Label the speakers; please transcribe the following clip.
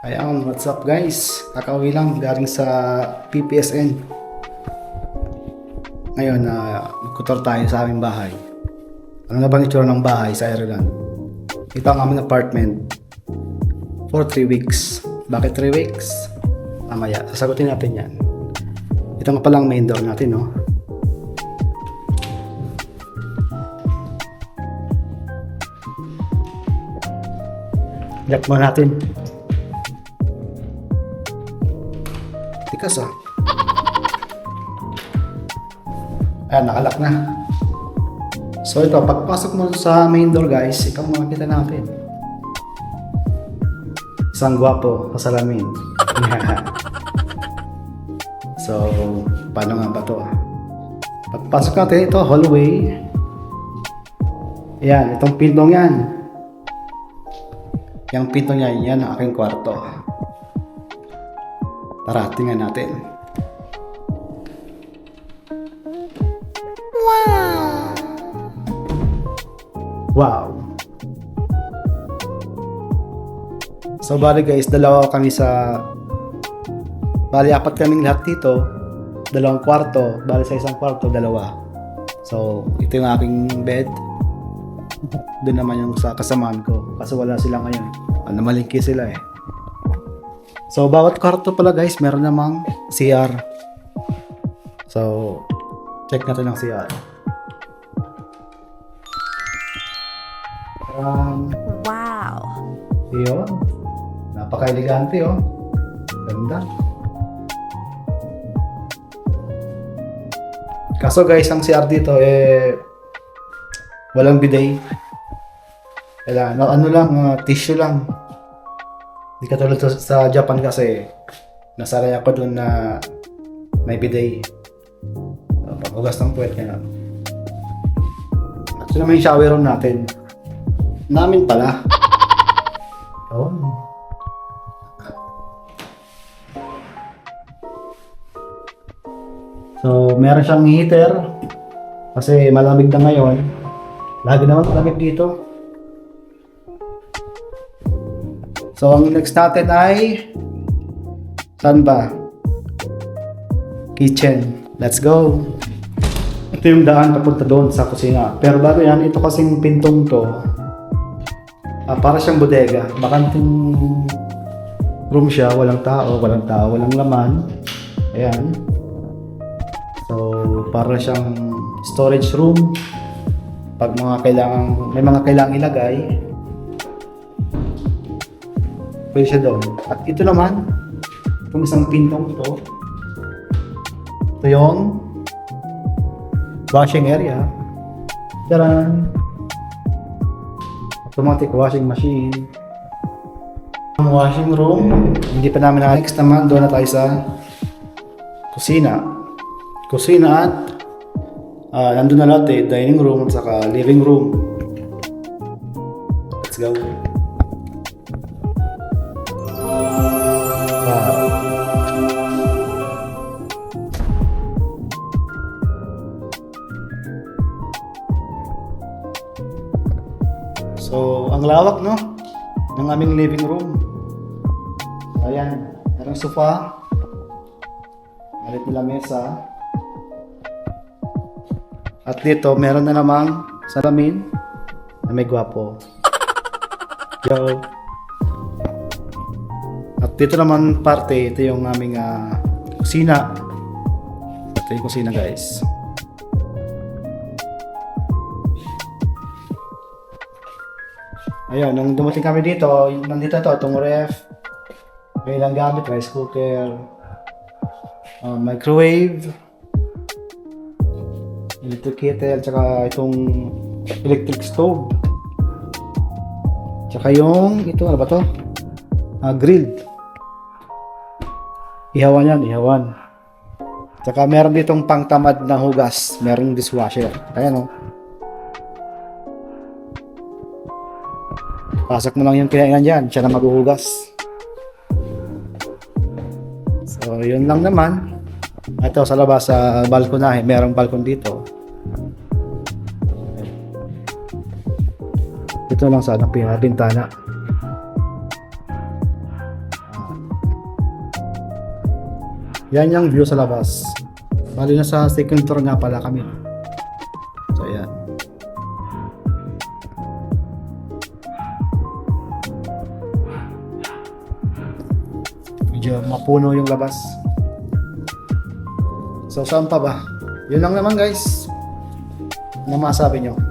Speaker 1: Ayan, what's up guys? Kakauwi lang galing sa PPSN. Ngayon, magkutor tayo sa aming bahay. Ano na bang itsura ng bahay sa Ireland? Ito ang aming apartment for 3 weeks. Bakit 3 weeks? Mamaya, sasagutin natin yan. Ito nga palang main door natin, no? Lock mo natin. Tikas ah. Ayan, nakalak na. So ito, pagpasok mo sa main door guys, ikaw makikita natin. Isang gwapo, kasalamin. So, paano nga ba to? Pagpasok natin, ito, hallway. Ayan, itong pintong yan. Yung pinto niya, yan ang aking kwarto. Tara, tingnan natin. Wow! So, bali guys, dalawa kami bali, apat kaming lahat dito. Dalawang kwarto. Bali, sa isang kwarto, dalawa. So, ito yung aking bed. Doon naman yung sa kasamaan ko. Kasi wala sila ngayon. Namalingki sila eh. So, bawat kwarto pala guys, meron namang CR. So, check natin ang CR.
Speaker 2: Wow!
Speaker 1: Yun. Napaka-elegante oh. Ganda. Kaso guys, ang CR dito walang bidet. Kailangan, ano lang, tissue lang. Hindi katulad sa Japan kasi nasanay ako dun na may bidet. Paghugas ng puwet nga. Ito naman yung shower room natin. Namin pala. Oh. So, meron siyang heater kasi malamig na ngayon. Lagi naman malamig dito. So, ang next natin ay saan ba? Kitchen. Let's go! Ito yung daan papunta doon sa kusina. Pero bago yan, ito kasing pintong to, para siyang bodega. Bakanting room siya, walang tao, walang laman. Ayan. So, para siyang storage room. Pag may mga kailangang ilagay, pwede siya doon. At ito naman, itong isang pintong ito yung washing area. Taran! Automatic washing machine. Ang washing room, hindi pa namin na. Next naman, doon na tayo sa kusina. Kusina at nandun na lahat dining room at saka living room. Let's go. So, ang lawak no ng aming living room. Ayan, merong sofa. Malit nila mesa. At dito, meron na namang salamin na may gwapo. Yo. At dito naman parte, ito yung aming kusina. Ito yung kusina guys. Ayun, nung dumating kami dito, nandito itong ref. May ilang gamit, rice cooker, microwave, electric kettle, tsaka itong electric stove. Tsaka yung, ito, ano ba to? Grill. Ihawan yan, ihawan. Tsaka meron ditong pangtamad na hugas. Merong dishwasher. Ayan o. Pasok mo lang yung kinaingan dyan. Siya na maghuhugas. So, yun lang naman. Ito sa labas, sa balkonahe. Merong balkon dito. Ito lang sana pinabintana. Yan yung view sa labas. Bali na sa second floor nga pala kami. So yan. Medyo mapuno yung labas. So saan pa ba? Yun lang naman guys. Ano masabi nyo?